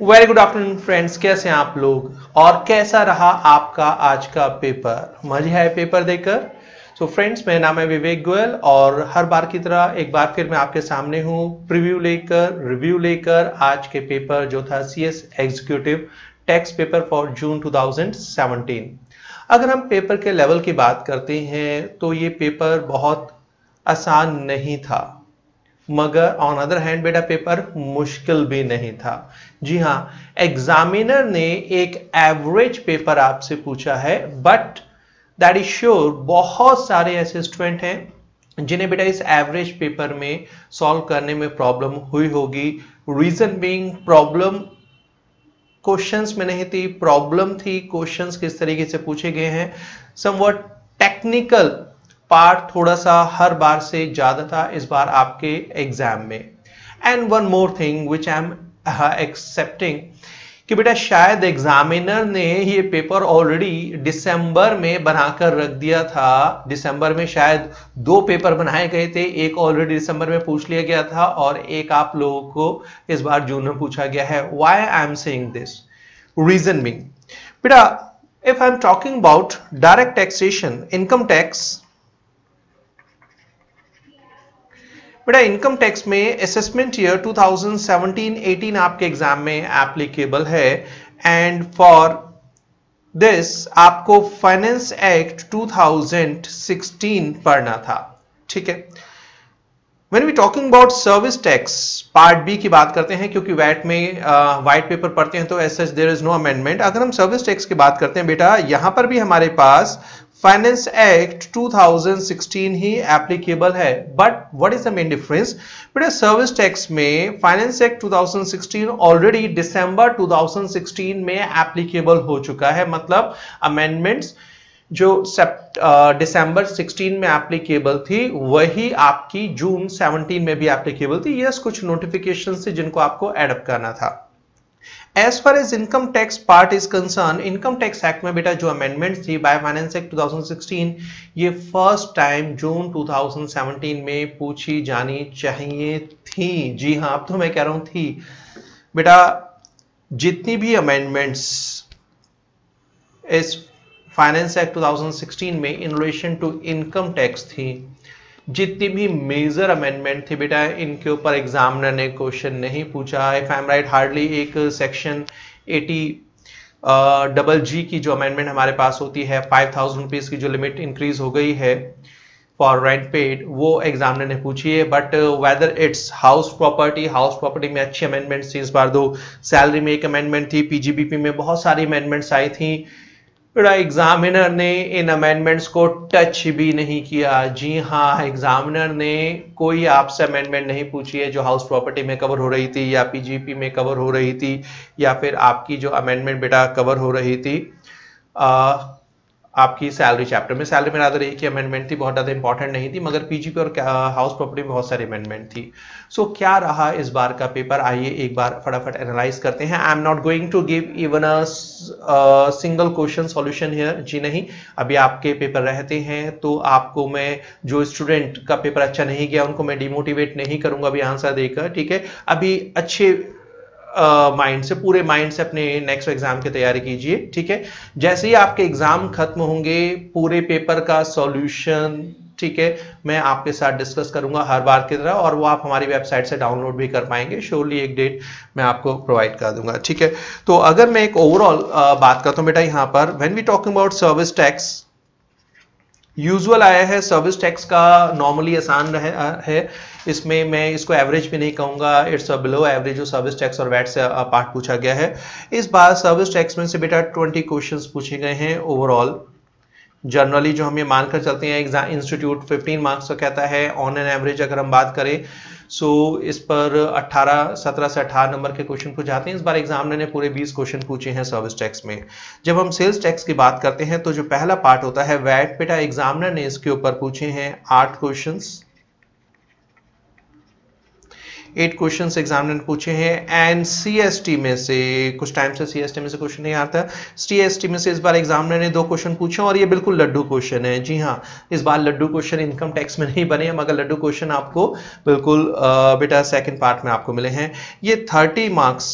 Very good afternoon friends, कैसे हैं आप लोग और कैसा रहा आपका आज का पेपर? मजा है पेपर देकर? सो फ्रेंड्स, मेरा नाम है विवेक गोयल और हर बार की तरह एक बार फिर मैं आपके सामने हूँ प्रीव्यू लेकर, रिव्यू लेकर आज के पेपर जो था CS executive tax paper for जून 2017। अगर हम पेपर के लेवल की बात करते हैं तो ये पेपर बहुत आसान नहीं था, मगर ऑन अदर हैंड बेटा पेपर मुश्किल भी नहीं था। जी हाँ, एग्जामिनर ने एक एवरेज पेपर आपसे पूछा है, बट दैट इज श्योर बहुत सारे ऐसे स्टूडेंट हैं जिन्हें बेटा इस एवरेज पेपर में सॉल्व करने में प्रॉब्लम हुई होगी। रीजन बीइंग, प्रॉब्लम क्वेश्चंस में नहीं थी, प्रॉब्लम थी क्वेश्चंस किस तरीके से पूछे गए हैं। समवट टेक्निकल पार्ट थोड़ा सा हर बार से ज्यादा था इस बार आपके एग्जाम में। And one more thing which I am accepting कि बेटा शायद एग्जामिनर ने ये पेपर ऑलरेडी दिसंबर में बनाकर रख दिया था। दिसंबर में शायद 2 पेपर बनाए गए थे, एक ऑलरेडी दिसंबर में पूछ लिया गया था और एक आप लोगों को इस बार जून में पूछा गया है। Why I am saying this? Reason being बेटा, if I am talking about direct taxation, income tax, बेटा इनकम टैक्स में असेसमेंट ईयर 2017-18 आपके एग्जाम में एप्लीकेबल है। एंड फॉर दिस आपको फाइनेंस एक्ट 2016 पढ़ना था। ठीक है, When we talking about service tax part B की बात करते हैं, क्योंकि वैट में वाइट पेपर पढ़ते हैं तो as such there is no amendment. अगर हम सर्विस टैक्स की बात करते हैं बेटा, यहां पर भी हमारे पास फाइनेंस एक्ट 2016 ही एप्लीकेबल है। But what is the main difference? बेटा सर्विस टैक्स में फाइनेंस एक्ट 2016 ऑलरेडी दिसंबर 2016 में एप्लीकेबल हो चुका है। मतलब अमेंडमेंट्स जो दिसंबर 16 में एप्लीकेबल थी वही आपकी जून 17 में भी एप्लीकेबल थी। यस, कुछ नोटिफिकेशन थी जिनको आपको एडअप करना था। As far as income tax part is concerned, income tax act में बेटा जो अमेंडमेंट थी बाय फाइनेंस एक्ट 2016, ये फर्स्ट टाइम जून 2017 में पूछी जानी चाहिए थी। जी हाँ, अब तो मैं कह रहा हूं थी। बेटा जितनी भी अमेंडमेंट्स इस फाइनेंस एक्ट 2016 में in relation to income tax थी, जितनी भी मेजर अमेंडमेंट थी बेटा, इनके ऊपर एग्जामिनर ने क्वेश्चन नहीं पूछा। If I M right, hardly एक सेक्शन 80 डबल जी की जो अमेंडमेंट हमारे पास होती है, 5000 रुपीज की जो लिमिट इंक्रीज हो गई है फॉर रेंट पेड, वो एग्जामिनर ने पूछी है। But whether it's house property में अच्छी अमेंडमेंट्स थी इस बार। दो सैलरी में एक अमेंडमेंट थी, पीजीबीपी में बहुत सारी अमेंडमेंट्स आई थी। एग्जामिनर ने इन अमेंडमेंट्स को टच भी नहीं किया। जी हाँ, एग्जामिनर ने कोई आपसे अमेंडमेंट नहीं पूछी है जो हाउस प्रॉपर्टी में कवर हो रही थी या पीजीपी में कवर हो रही थी, या फिर आपकी जो अमेंडमेंट बेटा कवर हो रही थी आपकी सैलरी चैप्टर में। सैलरी में रादर एक ही अमेंडमेंट थी, बहुत ज्यादा इंपॉर्टेंट नहीं थी, मगर पीजीपी और हाउस प्रॉपर्टी में बहुत सारी अमेंडमेंट थी। सो क्या रहा इस बार का पेपर, आइए एक बार फटाफट एनालाइज करते हैं। I am not going to give even a single question solution here. जी नहीं, अभी आपके पेपर रहते हैं तो आपको मैं, जो स्टूडेंट का पेपर अच्छा नहीं गया उनको मैं डिमोटिवेट नहीं करूंगा अभी आंसर देकर। ठीक है, अभी अच्छे माइंड से, पूरे माइंड से अपने नेक्स्ट एग्जाम की तैयारी कीजिए। ठीक है, जैसे ही आपके एग्जाम खत्म होंगे पूरे पेपर का सॉल्यूशन, ठीक है, मैं आपके साथ डिस्कस करूंगा हर बार की तरह, और वो आप हमारी वेबसाइट से डाउनलोड भी कर पाएंगे। श्योरली एक डेट मैं आपको प्रोवाइड कर दूंगा। ठीक है, तो अगर मैं एक ओवरऑल बात करता हूं बेटा, यहां पर when we talking about service tax, usual आया है सर्विस टैक्स का, नॉर्मली आसान है। इसमें मैं इसको एवरेज भी नहीं कहूंगा, इट्स अ बिलो एवरेज जो सर्विस टैक्स और वैट से पार्ट पूछा गया है। इस बार सर्विस टैक्स में से बेटा 20 क्वेश्चंस पूछे गए हैं ओवरऑल। जनरली जो हम ये मानकर चलते हैं, एग्जाम इंस्टीट्यूट 15 मार्क्स का कहता है ऑन एन एवरेज अगर हम बात करें, सो इस पर 17 से 18 नंबर के क्वेश्चन पूछे जाते हैं। इस बार एग्जामिनर ने पूरे 20 क्वेश्चन पूछे हैं सर्विस टैक्स में। जब हम सेल्स टैक्स की बात करते हैं तो जो पहला पार्ट होता है वैट, बेटा एग्जामिनर ने इसके ऊपर पूछे हैं 8 क्वेश्चंस, 8 क्वेश्चंस एग्जामिनर ने पूछे हैं। एंड सीएसटी में से, कुछ टाइम से सीएसटी में से क्वेश्चन नहीं आता, सीएसटी में से इस बार एग्जामिनर ने 2 क्वेश्चन पूछे और ये बिल्कुल लड्डू क्वेश्चन है। जी हाँ, इस बार लड्डू क्वेश्चन इनकम टैक्स में नहीं बने, मगर लड्डू क्वेश्चन आपको बिल्कुल बेटा सेकंड पार्ट में आपको मिले हैं। ये 30 मार्क्स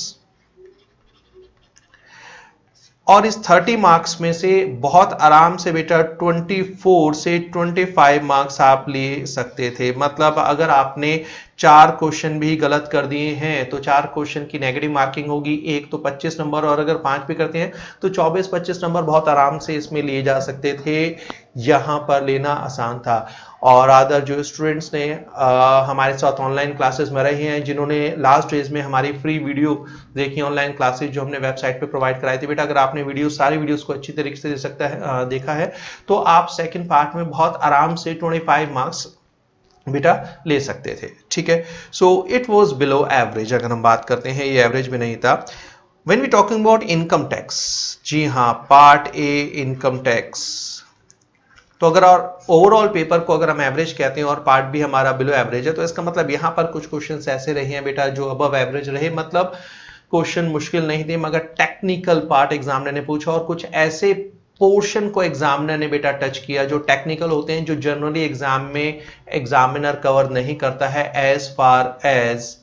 और इस 30 मार्क्स में से बहुत आराम से बेटा 24 से 25 मार्क्स आप ले सकते थे। मतलब अगर आपने 4 क्वेश्चन भी गलत कर दिए हैं तो 4 क्वेश्चन की नेगेटिव मार्किंग होगी, एक तो 25 नंबर, और अगर 5 भी करते हैं तो 24-25 नंबर बहुत आराम से इसमें लिए जा सकते थे। यहां पर लेना आसान था। और अदर जो स्टूडेंट्स ने हमारे साथ ऑनलाइन क्लासेस में रहे हैं, जिन्होंने लास्ट डेज में हमारी फ्री वीडियो देखी, ऑनलाइन क्लासेस जो हमने वेबसाइट पे प्रोवाइड कराई थी, बेटा अगर आपने सारी वीडियोस को अच्छी तरीके से देखा है तो आप सेकंड पार्ट में बहुत आराम से 25 मार्क्स बेटा ले सकते थे। ठीक है, so it was below average. अगर हम बात करते हैं, ये एवरेज में नहीं था। When we talking about income tax, जी हाँ, पार्ट ए इनकम टैक्स, तो अगर और ओवरऑल पेपर को अगर हम एवरेज कहते हैं और पार्ट भी हमारा बिलो एवरेज है, तो इसका मतलब यहां पर कुछ क्वेश्चंस ऐसे रहे हैं बेटा जो अबव एवरेज रहे। मतलब क्वेश्चन मुश्किल नहीं थे, मगर टेक्निकल पार्ट एग्जामिनर ने पूछा और कुछ ऐसे पोर्शन को एग्जामिनर ने बेटा टच किया जो टेक्निकल होते हैं, जो जनरली एग्जाम में एग्जामिनर कवर नहीं करता है as far as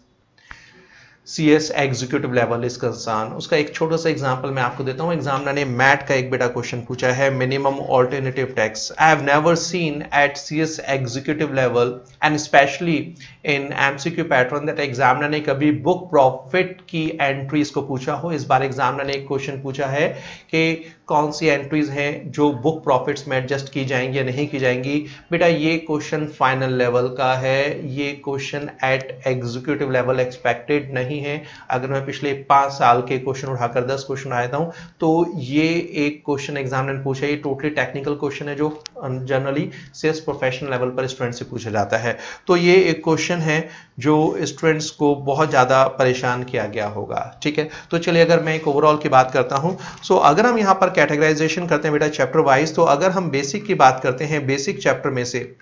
CS executive level is concerned. उसका एक छोटा सा एग्जांपल मैं आपको देता हूं। एग्जामिनर ने मैट का एक बेटा क्वेश्चन पूछा है, minimum alternative tax. I have never seen at CS executive level and specially in MCQ pattern that examiner ने कभी बुक प्रॉफिट की एंट्रीज को पूछा हो। इस बार एग्जामिनर ने एक क्वेश्चन पूछा है कि कौन सी एंट्रीज हैं जो बुक प्रॉफिट्स में एडजस्ट की जाएंगी या नहीं की जाएंगी। बेटा ये क्वेश्चन फाइनल लेवल का है, ये question at executive level expected नहीं है। अगर मैं पिछले 5 साल के क्वेश्चन उठाकर 10 क्वेश्चन आया हूं तो ये एक क्वेश्चन एग्जामिनर ने पूछा। ये टोटली टेक्निकल क्वेश्चन है जो जनरली सेल्स प्रोफेशनल लेवल पर स्टूडेंट से पूछा जाता है। तो ये एक क्वेश्चन है जो स्टूडेंट्स को बहुत ज्यादा परेशान किया गया होगा। ठीक है, तो चलिए अगर मैं एक ओवरऑल की बात करता हूं, सो अगर हम यहां पर कैटेगराइजेशन करते हैं बेटा चैप्टर वाइज, तो अगर हम बेसिक की बात करते हैं, बेसिक चैप्टर में से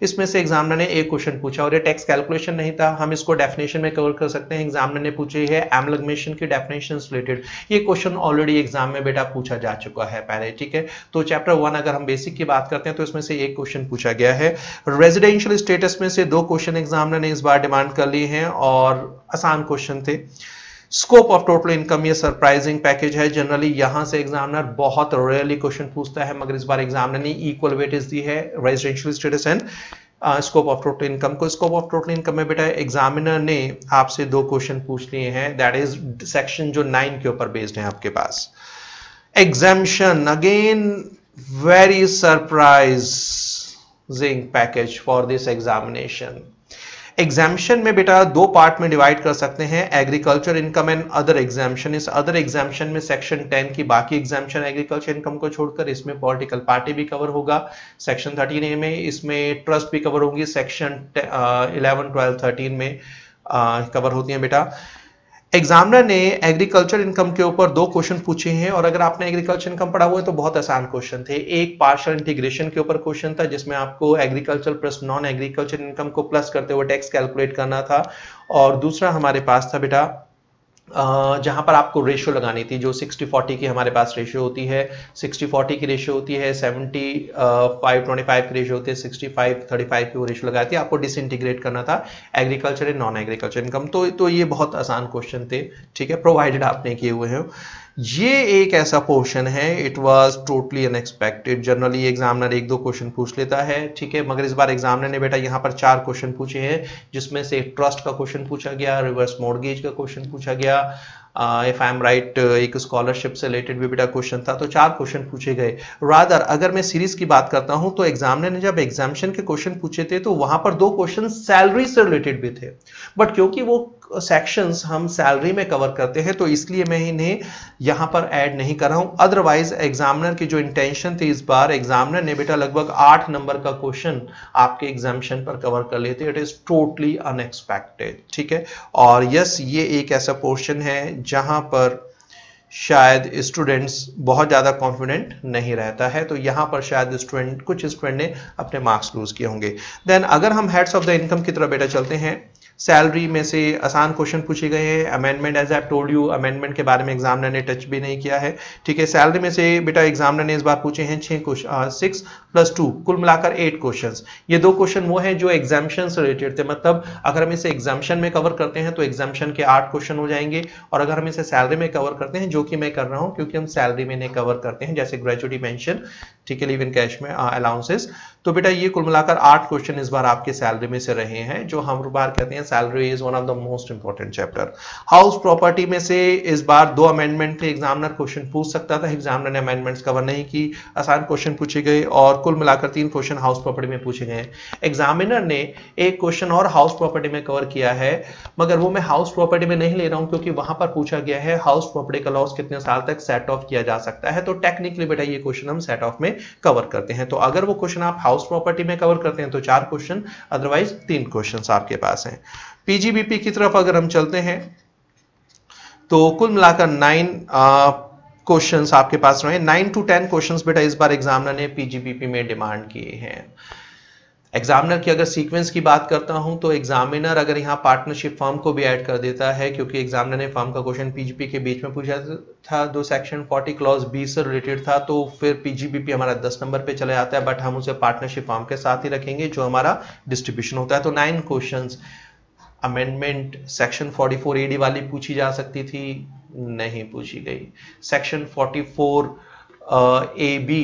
इसमें से एग्जामिनर ने एक क्वेश्चन पूछा और ये टैक्स कैलकुलेशन नहीं था, हम इसको डेफिनेशन में कवर कर सकते हैं। एग्जामिनर ने पूछी है एमलगमेशन की डेफिनेशंस रिलेटेड। ये क्वेश्चन ऑलरेडी एग्जाम में बेटा पूछा जा चुका है पहले। ठीक है, तो चैप्टर 1 अगर हम बेसिक की बात करते हैं तो इसमें से एक क्वेश्चन पूछा गया है। रेजिडेंशियल स्टेटस में से 2 क्वेश्चन एग्जामिनर ने इस बार डिमांड कर लिए हैं और आसान क्वेश्चन थे। स्कोप ऑफ टोटल इनकम, ये सरप्राइजिंग पैकेज है। जनरली यहां से एग्जामिनर बहुत रेयरली क्वेश्चन पूछता है, मगर इस बार एग्जामिनर ने इक्वल वेटेज दी है residential status and scope of total income को। स्कोप ऑफ टोटल इनकम में बेटा एग्जामिनर ने आपसे 2 क्वेश्चन पूछ लिए हैं, दैट इज सेक्शन जो 9 के ऊपर बेस्ड है आपके पास। Exemption again very surprising package for this examination. Exemption में बेटा 2 पार्ट में डिवाइड कर सकते हैं, agriculture income and other exemption. इस अदर एग्जामिशन में सेक्शन 10 की बाकी एग्जामिशन एग्रीकल्चर इनकम को छोड़कर इसमें पॉलिटिकल पार्टी भी कवर होगा। सेक्शन 13A में इसमें ट्रस्ट भी कवर होंगी। सेक्शन 11, 12, 13 में कवर होती हैं बेटा। एग्जामिनर ने एग्रीकल्चर इनकम के ऊपर 2 क्वेश्चन पूछे हैं और अगर आपने एग्रीकल्चर इनकम पढ़ा हुआ है तो बहुत आसान क्वेश्चन थे। एक पार्शियल इंटीग्रेशन के ऊपर क्वेश्चन था जिसमें आपको agriculture plus non agriculture income को प्लस करते हुए टैक्स कैलकुलेट करना था, और दूसरा हमारे पास था बेटा जहां पर आपको रेशियो लगानी थी, जो 60-40 की हमारे पास रेशियो होती है। 60-40 की रेशियो होती है, 75-25 की रेशियो होती है, 65-35 की वो रेशियो लगाई थी। आपको डिसइंटीग्रेट करना था agriculture and non agriculture income. तो ये बहुत आसान क्वेश्चन थे। ठीक है, प्रोवाइडेड आपने किए हुए हैं। ये एक ऐसा पोर्शन है, it was totally unexpected. Generally examiner 1-2 question पूछ लेता है, ठीक है, मगर इस बार एग्जामिनर ने बेटा यहाँ पर 4 क्वेश्चन पूछे हैं, जिसमें से ट्रस्ट का क्वेश्चन पूछा गया, रिवर्स मॉर्गेज का क्वेश्चन पूछा गया, इफ आई एम राइट एक स्कॉलरशिप से रिलेटेड भी बेटा क्वेश्चन था। तो 4 क्वेश्चन पूछे गए। रादर अगर मैं सीरीज की बात करता हूं तो एग्जामिनर ने जब एग्जामिनेशन के क्वेश्चन पूछे थे तो वहां पर 2 क्वेश्चन सैलरी से रिलेटेड भी थे, बट क्योंकि वो सेक्शंस हम सैलरी में कवर करते हैं तो इसलिए मैं इन्हें यहां पर ऐड नहीं कर रहा हूं। अदरवाइज एग्जामिनर की जो इंटेंशन थी, इस बार एग्जामिनर ने बेटा लगभग 8 नंबर का क्वेश्चन आपके एग्जामिनेशन पर कवर कर लेते। It is totally unexpected. ठीक है, और यस ये एक ऐसा पोर्शन है जहां पर शायद स्टूडेंट्स बहुत ज्यादा कॉन्फिडेंट नहीं रहता है, तो यहां पर शायद कुछ स्टूडेंट ने अपने मार्क्स लूज किए होंगे। देन अगर हम हेड्स ऑफ द इनकम की तरफ बेटा चलते हैं, सैलरी में से आसान क्वेश्चन पूछे गए हैं। Amendment, as I have told you, amendment के बारे में एग्जामिनर ने टच भी नहीं किया है। ठीक है, सैलरी में से बेटा एग्जामिनर ने इस बार पूछे हैं 6 + 2 कुल मिलाकर 8 क्वेश्चंस। ये 2 क्वेश्चन वो हैं जो एग्जामिशन से रिलेटेड थे, मतलब अगर हम इसे एग्जामिशन में कवर करते हैं तो एग्जामिशन के 8 क्वेश्चन हो जाएंगे, और अगर हम इसे सैलरी में कवर करते हैं जो जो कि मैं कर रहा हूं क्योंकि हम सैलरी में इन्हें कवर करते हैं, जैसे ग्रेजुएटी पेंशन, ठीक है, लिव इन कैश में अलाउंसेस। तो बेटा ये कुल मिलाकर 8 क्वेश्चन इस बार आपके सैलरी में से रहे हैं, जो हम बार कहते हैं salary is one of the most important chapter. House property में से इस बार 2 अमेंडमेंट थे, एग्जामिनर क्वेश्चन पूछ सकता था, एग्जामिनर ने अमेंडमेंट्स कवर नहीं की, आसान क्वेश्चन पूछे गए और कुल मिलाकर 3 क्वेश्चन हाउस प्रॉपर्टी में पूछे गए। एग्जामिनर ने एक क्वेश्चन और हाउस प्रॉपर्टी में कवर किया है, मगर वो मैं हाउस प्रॉपर्टी में नहीं ले रहा हूं क्योंकि वहां पर पूछा गया है हाउस प्रॉपर्टी का लॉस कितने साल तक सेट ऑफ किया जा सकता है। तो टेक्निकली बेटा ये क्वेश्चन हम सेट ऑफ में कवर करते हैं। तो अगर वो क्वेश्चन आप हाउस प्रॉपर्टी में कवर करते हैं तो 4 क्वेश्चन, अदरवाइज 3 क्वेश्चन आपके पास हैं। पीजीबीपी की तरफ अगर हम चलते हैं तो कुल मिलाकर 9 क्वेश्चंस आपके पास रहे। 9 to 10 क्वेश्चंस बेटा इस बार एग्जामिनर ने पीजीबीपी में डिमांड किए हैं। एग्जामिनर की अगर सीक्वेंस की बात करता हूं तो एग्जामिनर अगर यहां पार्टनरशिप फर्म को भी ऐड कर देता है, क्योंकि एग्जामिनर ने फर्म का क्वेश्चन पीजीपी के बीच में पूछा था, दो सेक्शन 40 क्लॉज 20 से रिलेटेड था, तो फिर पीजीबीपी हमारा 10 नंबर पे चले जाता है, बट हम उसे पार्टनरशिप फर्म के साथ ही रखेंगे जो हमारा डिस्ट्रीब्यूशन होता है। तो 9 क्वेश्चंस। अमेंडमेंट सेक्शन 44 एडी वाली पूछी जा सकती थी, नहीं पूछी गई। सेक्शन 44 ए बी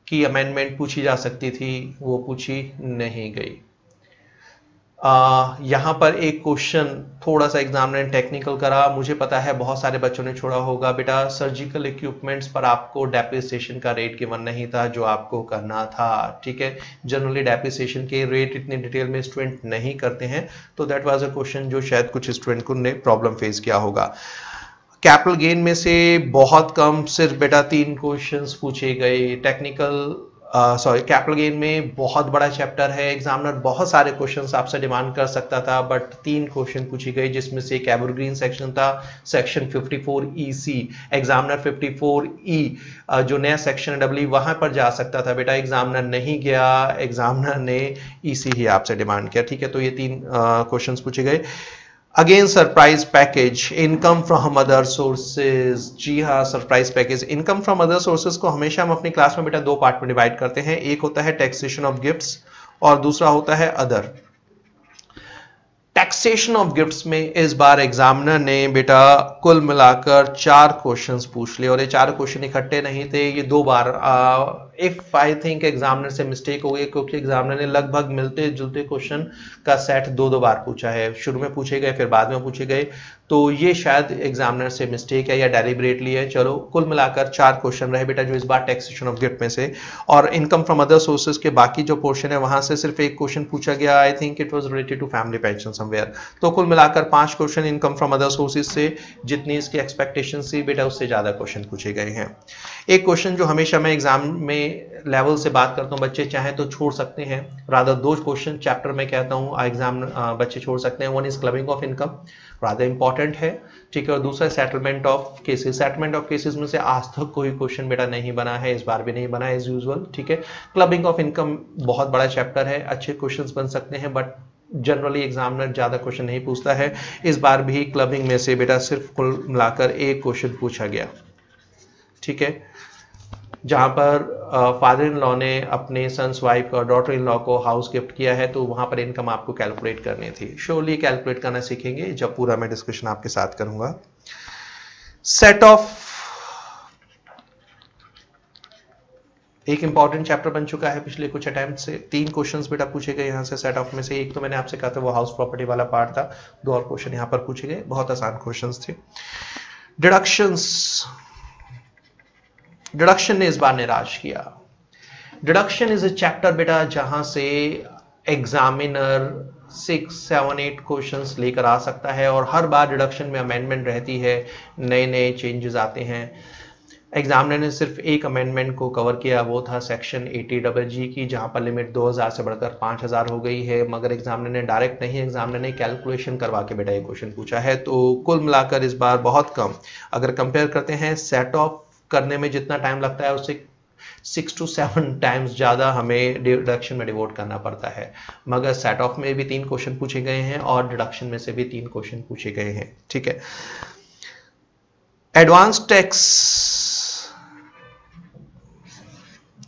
की अमेंडमेंट पूछी जा सकती थी, वो पूछी नहीं गई। यहां पर एक क्वेश्चन थोड़ा सा एग्जामिनर ने टेक्निकल करा, मुझे पता है बहुत सारे बच्चों ने छोड़ा होगा बेटा, सर्जिकल इक्विपमेंट्स पर आपको डेप्रिसिएशन का रेट गिवन नहीं था जो आपको करना था, ठीक है। जनरली डेप्रिसिएशन के रेट इतनी डिटेल में स्टूडेंट नहीं करते हैं, तो दैट वाज अ क्वेश्चन जो शायद कुछ स्टूडेंट को ने प्रॉब्लम फेस किया होगा। कैपिटल गेन में से बहुत कम, सिर्फ बेटा 3 क्वेश्चंस पूछे गए। कैपिटल गेन में बहुत बड़ा चैप्टर है, एग्जामिनर बहुत सारे क्वेश्चंस आपसे डिमांड कर सकता था, बट 3 क्वेश्चन पूछी गई, जिसमें से एक एवरग्रीन सेक्शन था, सेक्शन 54EC। एग्जामिनर 54E जो नया सेक्शन है डब्ल्यू, वहां पर जा सकता था बेटा, एग्जामिनर नहीं गया, एग्जामिनर ने EC ही आपसे डिमांड किया, ठीक है। तो ये 3 क्वेश्चन पूछे गए। Again surprise package, income from other sources. जी हाँ, surprise package, income from other sources को हमेशा हम अपनी क्लास में बेटा 2 पार्ट में डिवाइड करते हैं। एक होता है टैक्सेशन ऑफ गिफ्ट्स और दूसरा होता है अदर। टैक्सेशन ऑफ गिफ्ट्स में इस बार एग्जामिनर ने बेटा कुल मिलाकर 4 क्वेश्चंस पूछ लिए, और ये 4 क्वेश्चन इकट्ठे नहीं थे, ये 2 बार। इफ आई थिंक एग्जामिनर से मिस्टेक हो गई, क्योंकि एग्जामिनर ने लगभग मिलते जुलते क्वेश्चन का सेट 2 बार पूछा है, शुरू में पूछे गए फिर बाद में पूछे गए, तो ये शायद एग्जामिनर से मिस्टेक है या डेलिबरेटली है। चलो कुल मिलाकर 4 क्वेश्चन रहे बेटा जो इस बार टैक्सेशन ऑफ गिफ्ट में से, और इनकम फ्रॉम अदर सोर्सेज के बाकी जो पोर्शन है वहां से सिर्फ एक क्वेश्चन पूछा गया, I think it was related to family pension somewhere. तो कुल मिलाकर 5 question income from other sources से, जितनी इसकी एक्सपेक्टेशन थी बेटा उससे ज्यादा क्वेश्चन पूछे गए हैं। एक क्वेश्चन जो हमेशा मैं एग्जाम में लेवल से बात करता हूं, बच्चे चाहे तो छोड़ सकते हैं, रादर 2 क्वेश्चन चैप्टर में कहता हूं एग्जाम बच्चे छोड़ सकते हैं। One is clubbing of income, rather important है, ठीक है, और दूसरा settlement of cases. Settlement of cases में से आज तक कोई क्वेश्चन बेटा नहीं बना है, इस बार भी नहीं बना एज यूजुअल, ठीक है। क्लबिंग ऑफ इनकम बहुत बड़ा चैप्टर है, अच्छे क्वेश्चंस बन सकते हैं, बट जनरली एग्जामिनर ज्यादा क्वेश्चन नहीं पूछता है। इस बार भी क्लबिंग में से बेटा सिर्फ कुल मिलाकर एक क्वेश्चन पूछा गया, ठीक है, जहां पर फादर इन लॉ ने अपने सन्स वाइफ और डॉटर इन लॉ को हाउस गिफ्ट किया है, तो वहां पर इनकम आपको कैलकुलेट करनी थी। श्योरली कैलकुलेट करना सीखेंगे जब पूरा मैं डिस्कशन आपके साथ करूंगा। सेट ऑफ एक इंपॉर्टेंट चैप्टर बन चुका है पिछले कुछ अटेम्प्ट से। 3 क्वेश्चंस बेटा पूछे गए यहां से सेट ऑफ में से। एक तो मैंने आपसे कहा था वो हाउस प्रॉपर्टी वाला पार्ट था, 2 और क्वेश्चन यहां पर पूछे गए, बहुत आसान क्वेश्चंस थे। डिडक्शन ने इस बार निराश किया। डिडक्शन इज अ चैप्टर बेटा जहां से एग्जामिनर 6, 7, 8 क्वेश्चंस लेकर आ सकता है, और हर बार डिडक्शन में अमेंडमेंट रहती है, नए नए चेंजेस आते हैं। एग्जामिनर ने सिर्फ एक अमेंडमेंट को कवर किया, वो था सेक्शन 80GG की, जहां पर लिमिट 2000 से बढ़कर 5000 हो गई है, मगर एग्जामिनर ने डायरेक्ट नहीं, एग्जामिनर ने कैलकुलेशन करवा के बेटा ये क्वेश्चन पूछा है। तो कुल मिलाकर इस बार बहुत कम, अगर कंपेयर करते हैं सेट ऑफ करने में जितना टाइम लगता है उससे 6 to 7 टाइम्स ज्यादा हमें डिडक्शन में डिवोट करना पड़ता है, मगर सेट ऑफ में भी 3 क्वेश्चन पूछे गए हैं और डिडक्शन में से भी 3 क्वेश्चन पूछे गए हैं, ठीक है। Advance tax,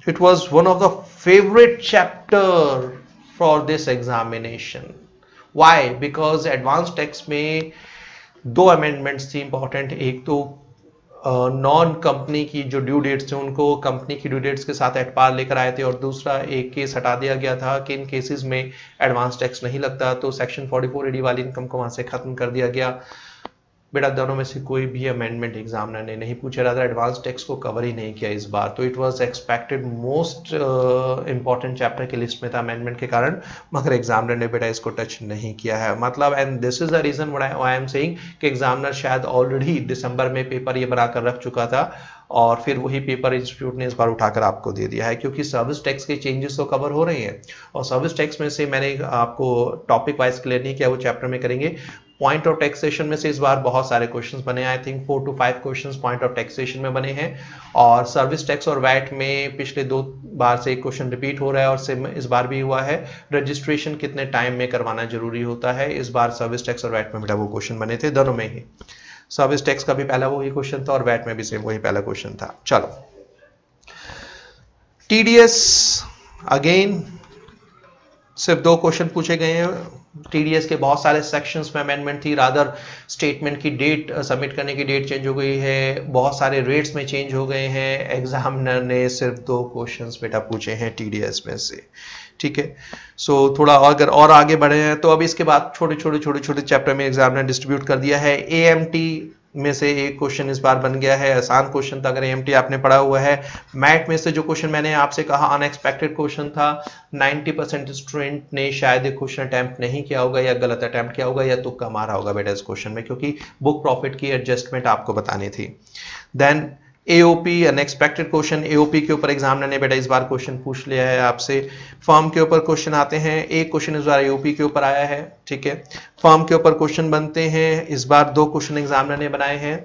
it was one of the favourite chapter for this examination. Why? Because advance tax में 2 अमेंडमेंट्स थी इंपॉर्टेंट। एक तो नॉन कंपनी की जो ड्यू डेट्स थे उनको कंपनी की ड्यू डेट्स के साथ एट पार लेकर आए थे, और दूसरा एक केस हटा दिया गया था कि इन केसेस में एडवांस टैक्स नहीं लगता, तो सेक्शन 44AD वाली इनकम को वहां से खत्म कर दिया गया। बेटा दोनों में से कोई भी अमेंडमेंट एग्जामिनर ने नहीं पूछा, रहा एडवांस टैक्स को कवर ही नहीं किया इस बार, तो it was expected most important chapter की लिस्ट में था अमेंडमेंट के कारण, मगर एग्जामिनर ने बेटा इसको टच नहीं किया है। मतलब and this is the reason what I am saying कि एग्जामिनर शायद ऑलरेडी दिसंबर में पेपर ये बनाकर रख चुका था और फिर वही पेपर इंस्टीट्यूट ने इस बार उठाकर आपको दे दिया है, क्योंकि सर्विस टैक्स के चेंजेस तो कवर हो रहे हैं, और सर्विस टैक्स में से मैंने आपको टॉपिक वाइज क्लियर नहीं किया, वो चैप्टर में करेंगे। पॉइंट ऑफ टैक्सेशन में से इस बार बहुत सारे क्वेश्चंस बने, I think 4 to 5 questions point of taxation में बने हैं, और सर्विस टैक्स और वैट में पिछले 2 बार से एक क्वेश्चन रिपीट हो रहा है, और इस बार भी हुआ है। रजिस्ट्रेशन कितने टाइम में करवाना जरूरी होता है, इस बार सर्विस टैक्स और वैट में बेटा वो क्वेश्चन बने थे, दोनों में ही। सर्विस टैक्स का भी पहला वही क्वेश्चन था और वैट में भी सेम वही पहला क्वेश्चन था। चलो, टीडीएस अगेन सिर्फ 2 क्वेश्चन पूछे गए हैं। टीडीएस के बहुत सारे सेक्शंस में अमेंडमेंट थी, रादर स्टेटमेंट की डेट, सबमिट करने की डेट चेंज हो गई है, बहुत सारे रेट्स में चेंज हो गए हैं। एग्जामिनर ने सिर्फ 2 क्वेश्चंस बेटा पूछे हैं टीडीएस में से, ठीक है। सो थोड़ा अगर और आगे बढ़े हैं तो अब इसके बाद छोटे छोटे चैप्टर में एग्जामिनर डिस्ट्रीब्यूट कर दिया है। एएमटी में से एक क्वेश्चन इस बार बन गया है, आसान क्वेश्चन था अगर एएमटी आपने पढ़ा हुआ है। मैट में से जो क्वेश्चन मैंने आपसे कहा अनएक्सपेक्टेड क्वेश्चन था, 90% स्टूडेंट ने शायद एक क्वेश्चन अटेम्प्ट नहीं किया होगा या गलत अटेम्प्ट किया होगा या तुक्का मारा होगा बेटा इस क्वेश्चन में, क्योंकि बुक प्रॉफिट की एडजस्टमेंट आपको बतानी थी। Then AOP unexpected question, AOP के ऊपर एग्जामिनर ने बेटा इस बार क्वेश्चन पूछ लिया है आपसे। फर्म के ऊपर क्वेश्चन आते हैं, एक क्वेश्चन इस बार एओपी के ऊपर आया है, ठीक है। फर्म के ऊपर क्वेश्चन बनते हैं, इस बार 2 क्वेश्चन एग्जामिनर ने बनाए हैं।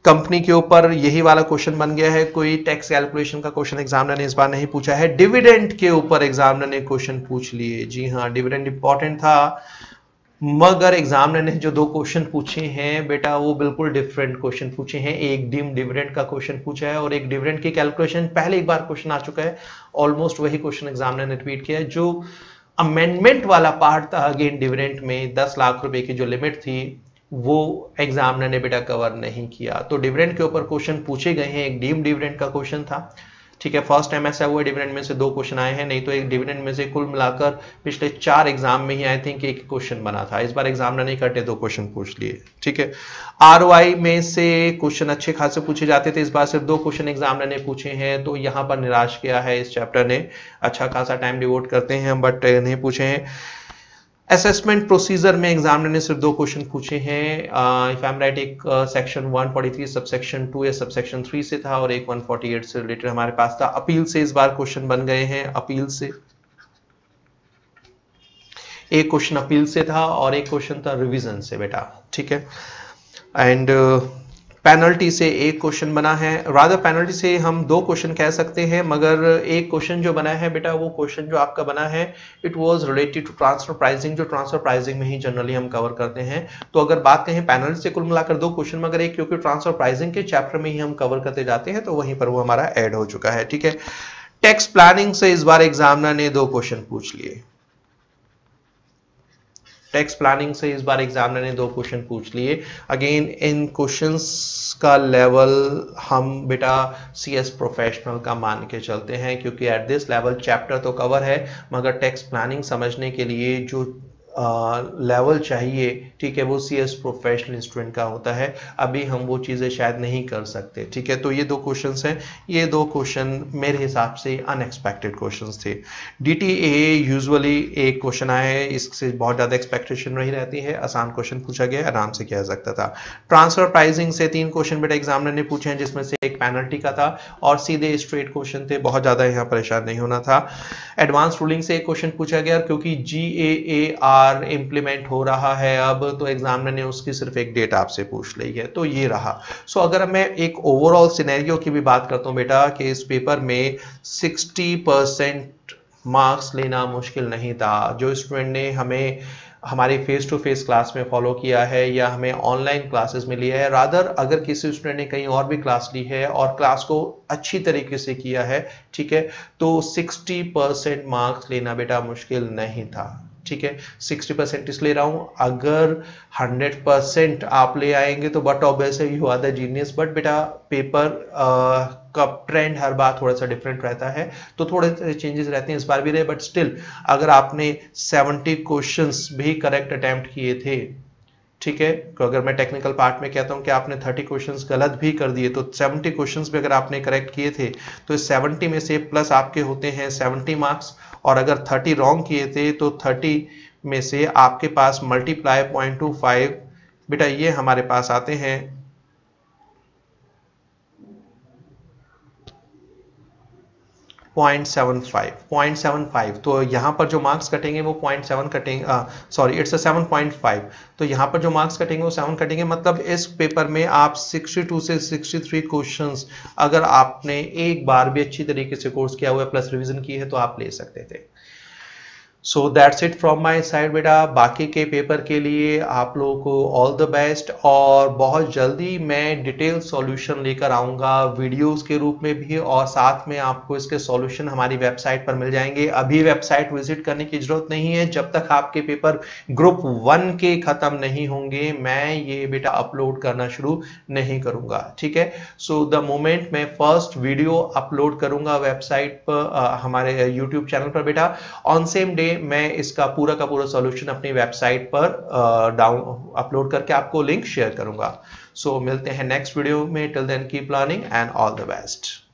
कंपनी के ऊपर यही वाला क्वेश्चन बन गया है, कोई टैक्स कैलकुलेशन का क्वेश्चन एग्जामिनर ने इस बार नहीं पूछा है। डिविडेंड के ऊपर एग्जामिनर ने क्वेश्चन पूछ लिए, जी हाँ डिविडेंड इंपॉर्टेंट था, मगर एग्जामिनर ने जो 2 क्वेश्चन पूछे हैं बेटा वो बिल्कुल डिफरेंट क्वेश्चन पूछे हैं। एक डीम डिविडेंड का क्वेश्चन पूछा है और एक डिविडेंड की कैलकुलेशन पहले एक बार क्वेश्चन आ चुका है, ऑलमोस्ट वही क्वेश्चन एग्जामिनर ने रिपीट किया है। जो अमेंडमेंट वाला पार्ट था अगेन डिविडेंड में 10 लाख रुपए की जो लिमिट थी वो एग्जामिनर ने बेटा कवर नहीं किया, तो डिविडेंड के ऊपर क्वेश्चन पूछे गए हैं। एक डीम डिविडेंड का क्वेश्चन था, ठीक है, फर्स्ट टाइम ऐसा हुआ डिविडेंड में से 2 क्वेश्चन आए हैं, नहीं तो एक डिविडेंड में से कुल मिलाकर पिछले 4 एग्जाम में ही आई थिंक एक क्वेश्चन बना था। इस बार एग्जामिनर नहीं करते 2 क्वेश्चन पूछ लिए, ठीक है। आरओआई में से क्वेश्चन अच्छे खासे पूछे जाते थे, इस बार सिर्फ 2 क्वेश्चन एग्जामिनर ने पूछे हैं, तो यहां पर निराश किया है इस चैप्टर ने। अच्छा खासा टाइम डिवोट करते हैं बट नहीं पूछे हैं। असेसमेंट प्रोसीजर में एग्जामिनर ने सिर्फ 2 क्वेश्चन पूछे हैं, इफ आई एम राइट, एक सेक्शन 143 सबसेक्शन 2 या सबसेक्शन 3 से था और एक 148 से रिलेटेड हमारे पास था। अपील से इस बार क्वेश्चन बन गए हैं, अपील से एक क्वेश्चन अपील से था और एक क्वेश्चन था रिवीजन से बेटा, ठीक है। एंड पेनल्टी से एक क्वेश्चन बना है, रादर पेनल्टी से हम 2 क्वेश्चन कह सकते हैं, मगर एक क्वेश्चन जो बना है बेटा वो क्वेश्चन जो आपका बना है it was related to transfer pricing, जो ट्रांसफर प्राइसिंग में ही जनरली हम कवर करते हैं। तो अगर बात कहें पेनल्टी से कुल मिलाकर 2 क्वेश्चन, मगर एक क्योंकि ट्रांसफर प्राइसिंग के चैप्टर में ही हम कवर करते जाते हैं तो वहीं पर वो हमारा ऐड हो चुका है, ठीक है। टैक्स प्लानिंग से इस बार एग्जामिनर ने 2 क्वेश्चन पूछ लिए, टैक्स प्लानिंग से इस बार एग्जामिनर ने 2 क्वेश्चन पूछ लिए। अगेन इन क्वेश्चंस का लेवल हम बेटा सीएस प्रोफेशनल का मान के चलते हैं, क्योंकि एट दिस लेवल चैप्टर तो कवर है मगर टैक्स प्लानिंग समझने के लिए जो लेवल चाहिए, ठीक है, वो सीएस प्रोफेशनल स्टूडेंट का होता है। अभी हम वो चीज़ें शायद नहीं कर सकते, ठीक है। तो ये 2 क्वेश्चंस हैं, ये 2 क्वेश्चन मेरे हिसाब से अनएक्सपेक्टेड क्वेश्चंस थे। डीटीए यूजुअली एक क्वेश्चन आया है, इससे बहुत ज़्यादा एक्सपेक्टेशन नहीं रहती है, आसान क्वेश्चन पूछा गया, आराम से किया जा सकता था। ट्रांसफर प्राइसिंग से 3 क्वेश्चन बेटा एग्जामिनर ने पूछे हैं, जिसमें से एक पेनल्टी का था और सीधे स्ट्रेट क्वेश्चन थे, बहुत ज़्यादा यहाँ परेशान नहीं होना था। एडवांस रूलिंग से एक क्वेश्चन पूछा गया, क्योंकि GAAR इंप्लीमेंट हो रहा है अब, तो एग्जामिनर ने उसकी सिर्फ एक डेट आपसे पूछ ली है, तो ये रहा। सो अगर मैं एक ओवरऑल सिनेरियो की भी बात करता हूं बेटा कि इस पेपर में 60% मार्क्स लेना मुश्किल नहीं था। जो स्टूडेंट ने हमें हमारी फेस टू फेस क्लास में फॉलो किया है या हमें ऑनलाइन क्लासेस में लिया है, रादर अगर किसी स्टूडेंट ने कहीं और भी क्लास ली है और क्लास को अच्छी तरीके से किया है, ठीक है, तो 60% मार्क्स लेना बेटा मुश्किल नहीं था, ठीक है, 60% इसलिए रहा हूँ। अगर 100% आप ले आएंगे तो बट ऑब्वियस है you are the genius, but बेटा पेपर का ट्रेंड हर बार थोड़ा सा डिफरेंट रहता है, तो थोड़े से चेंजेस रहते हैं, इस बार भी रहे, बट स्टिल अगर आपने 70 क्वेश्चंस भी करेक्ट अटेम्प्ट किए थे, ठीक है, तो अगर मैं टेक्निकल पार्ट में कहता हूं कि आपने 30 क्वेश्चंस गलत भी कर दिए तो 70 क्वेश्चंस भी अगर आपने करेक्ट किए थे तो इस 70 में से प्लस आपके होते हैं 70 मार्क्स, और अगर 30 रॉन्ग किए थे तो 30 में से आपके पास मल्टीप्लाई 0.25, बेटा ये हमारे पास आते हैं 0.75। तो यहाँ पर जो मार्क्स कटेंगे वो 0.7 कटेंगे, सॉरी इट्स 7.5। तो यहाँ पर जो मार्क्स कटेंगे वो 7 कटेंगे, मतलब इस पेपर में आप 62 से 63 क्वेश्चंस अगर आपने एक बार भी अच्छी तरीके से कोर्स किया हुआ है प्लस रिवीजन की है तो आप ले सकते थे। So that's it from my side बेटा। बाकी के पेपर के लिए आप लोगों को ऑल द बेस्ट, और बहुत जल्दी मैं डिटेल सॉल्यूशन लेकर आऊँगा वीडियोस के रूप में भी, और साथ में आपको इसके सॉल्यूशन हमारी वेबसाइट पर मिल जाएंगे। अभी वेबसाइट विजिट करने की जरूरत नहीं है जब तक आपके पेपर ग्रुप 1 के खत्म नहीं होंगे, मैं ये बेटा अपलोड करना शुरू नहीं करूँगा, ठीक है। सो द मोमेंट मैं फर्स्ट वीडियो अपलोड करूँगा वेबसाइट पर, हमारे यूट्यूब चैनल पर बेटा, ऑन सेम डे मैं इसका पूरा का पूरा सॉल्यूशन अपनी वेबसाइट पर डाउन अपलोड करके आपको लिंक शेयर करूंगा। सो मिलते हैं नेक्स्ट वीडियो में, till then keep learning and all the best.